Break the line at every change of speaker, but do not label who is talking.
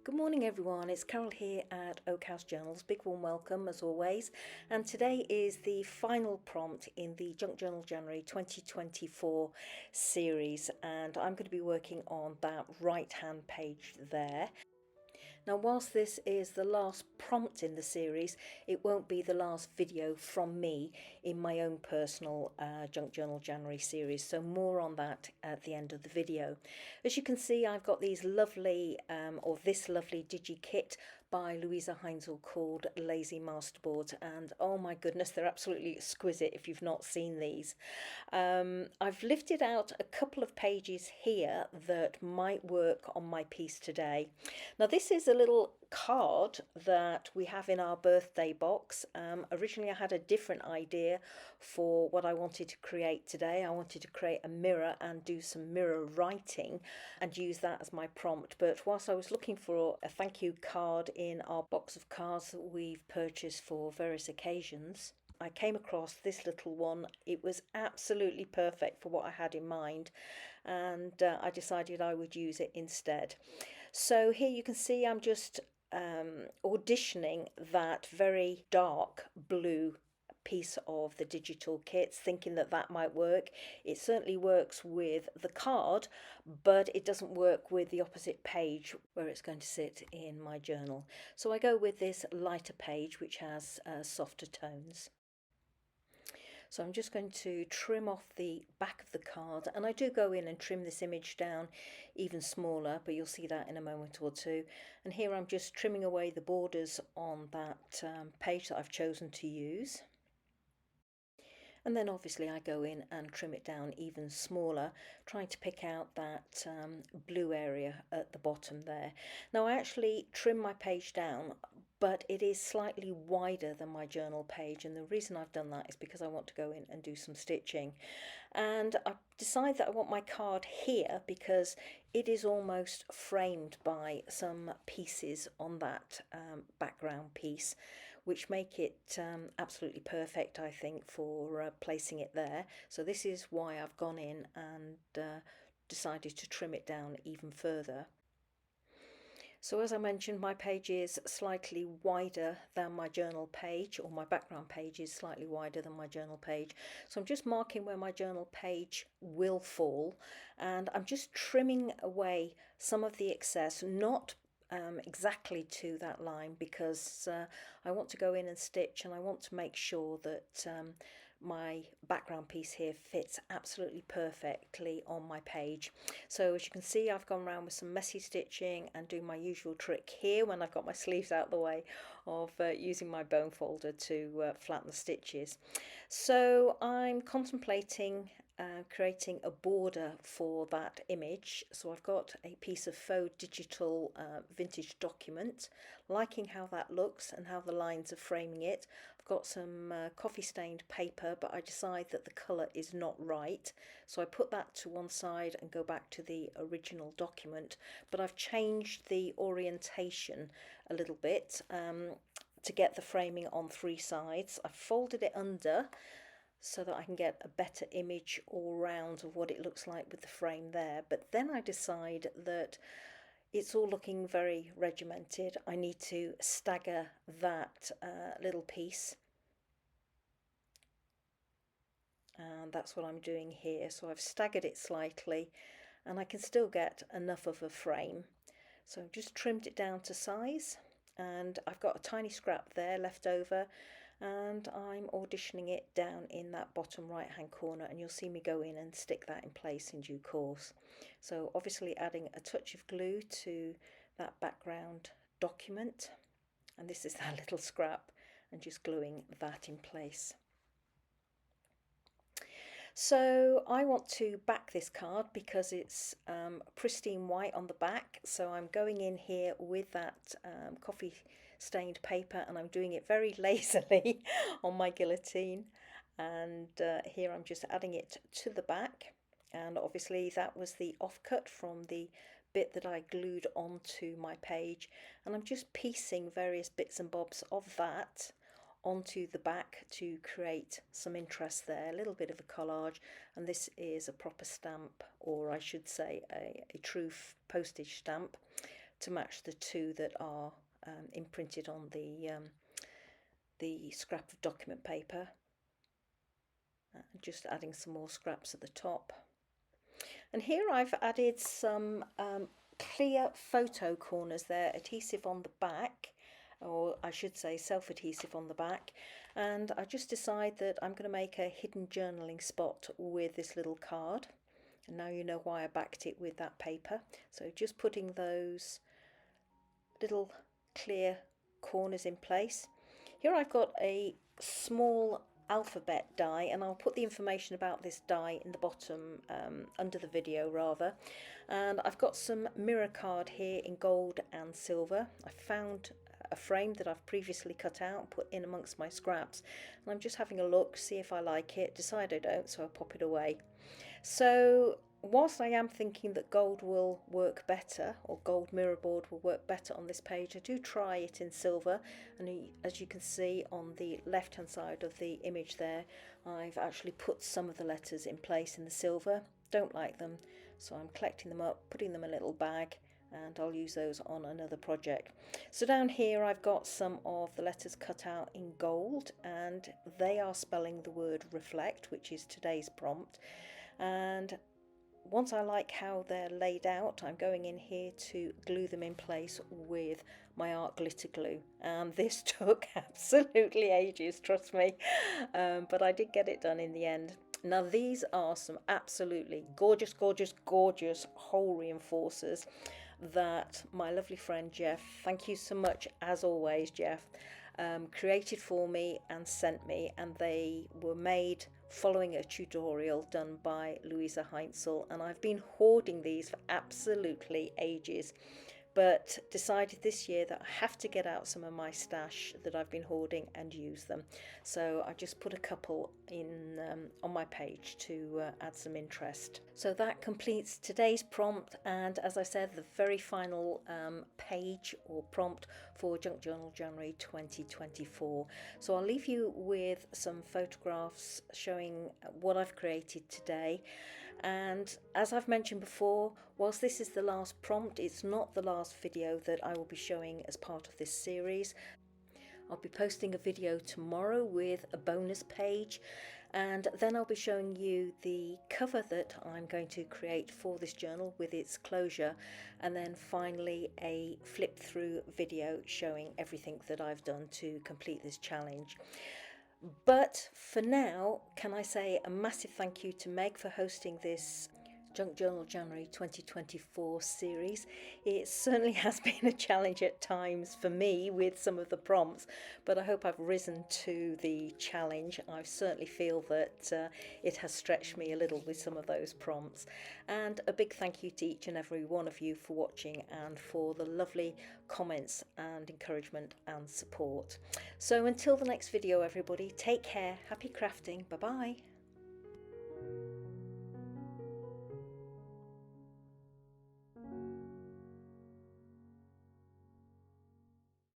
Good morning everyone, it's Carol here at Oak House Journals. Big warm welcome as always, and today is the final prompt in the Junk Journal January 2024 series, and I'm going to be working on that right hand page there. Now whilst this is the last prompt in the series, it won't be the last video from me in my own personal Junk Journal January series, so more on that at the end of the video. As you can see, I've got these lovely, this lovely digi kit by Luise Heinzl called Lazy Masterboards, and oh my goodness, they're absolutely exquisite if you've not seen these. I've lifted out a couple of pages here that might work on my piece today. Now this is a little card that we have in our birthday box. Originally I had a different idea for what I wanted to create today. I wanted to create a mirror and do some mirror writing and use that as my prompt, but whilst I was looking for a thank you card in our box of cards that we've purchased for various occasions, I came across this little one. It was absolutely perfect for what I had in mind, and I decided I would use it instead. So here you can see I'm just auditioning that very dark blue piece of the digital kits, thinking that that might work. It certainly works with the card, but it doesn't work with the opposite page where it's going to sit in my journal. So I go with this lighter page which has softer tones. So I'm just going to trim off the back of the card, and I do go in and trim this image down even smaller, but you'll see that in a moment or two. And here I'm just trimming away the borders on that page that I've chosen to use. And then obviously I go in and trim it down even smaller, trying to pick out that blue area at the bottom there. Now I actually trim my page down, but it is slightly wider than my journal page, and the reason I've done that is because I want to go in and do some stitching. And I decide that I want my card here because it is almost framed by some pieces on that background piece, which make it absolutely perfect, I think, for placing it there. So this is why I've gone in and decided to trim it down even further. So as I mentioned, my page is slightly wider than my journal page, or my background page is slightly wider than my journal page. So I'm just marking where my journal page will fall, and I'm just trimming away some of the excess, not exactly to that line, because I want to go in and stitch, and I want to make sure that my background piece here fits absolutely perfectly on my page. So as you can see, I've gone around with some messy stitching and doing my usual trick here when I've got my sleeves out the way of using my bone folder to flatten the stitches. So I'm contemplating creating a border for that image. So I've got a piece of faux digital vintage document, liking how that looks and how the lines are framing it. I've got some coffee stained paper, but I decide that the colour is not right, so I put that to one side and go back to the original document, but I've changed the orientation a little bit to get the framing on three sides. I've folded it under so that I can get a better image all round of what it looks like with the frame there. But then I decide that it's all looking very regimented. I need to stagger that little piece, and that's what I'm doing here. So I've staggered it slightly, and I can still get enough of a frame. So I've just trimmed it down to size, and I've got a tiny scrap there left over, and I'm auditioning it down in that bottom right hand corner, and you'll see me go in and stick that in place in due course. So obviously adding a touch of glue to that background document, and this is that little scrap, and just gluing that in place. So I want to back this card because it's pristine white on the back, so I'm going in here with that coffee stained paper, and I'm doing it very lazily on my guillotine, and here I'm just adding it to the back, and obviously that was the offcut from the bit that I glued onto my page, and I'm just piecing various bits and bobs of that onto the back to create some interest there, a little bit of a collage. And this is a proper stamp, or I should say a true postage stamp to match the two that are imprinted on the scrap of document paper. Just adding some more scraps at the top. And here I've added some clear photo corners there, adhesive on the back, or I should say self-adhesive on the back, and I just decide that I'm going to make a hidden journaling spot with this little card. And now you know why I backed it with that paper. So just putting those little clear corners in place. Here I've got a small alphabet die, and I'll put the information about this die in the bottom, under the video rather. And I've got some mirror card here in gold and silver. I found a frame that I've previously cut out and put in amongst my scraps, and I'm just having a look, see if I like it. Decide I don't, so I pop it away. So whilst I am thinking that gold will work better, or gold mirror board will work better on this page, I do try it in silver, and as you can see on the left hand side of the image there, I've actually put some of the letters in place in the silver. Don't like them, so I'm collecting them up, putting them in a little bag, and I'll use those on another project. So down here I've got some of the letters cut out in gold, and they are spelling the word reflect, which is today's prompt. And once I like how they're laid out, I'm going in here to glue them in place with my art glitter glue, and this took absolutely ages, trust me, but I did get it done in the end. Now these are some absolutely gorgeous, gorgeous, gorgeous hole reinforcers that my lovely friend Jeff, thank you so much as always Jeff, created for me and sent me, and they were made following a tutorial done by Luise Heinzl, and I've been hoarding these for absolutely ages, but decided this year that I have to get out some of my stash that I've been hoarding and use them. So I just put a couple in on my page to add some interest. So that completes today's prompt, and as I said, the very final page or prompt for Junk Journal January 2024. So I'll leave you with some photographs showing what I've created today. And as I've mentioned before, whilst this is the last prompt, it's not the last video that I will be showing as part of this series. I'll be posting a video tomorrow with a bonus page, and then I'll be showing you the cover that I'm going to create for this journal with its closure, and then finally a flip through video showing everything that I've done to complete this challenge. But for now, can I say a massive thank you to Meg for hosting this Junk Journal January 2024 series. It certainly has been a challenge at times for me with some of the prompts, but I hope I've risen to the challenge. I certainly feel that it has stretched me a little with some of those prompts. And a big thank you to each and every one of you for watching and for the lovely comments and encouragement and support. So until the next video, everybody, take care, happy crafting, bye bye.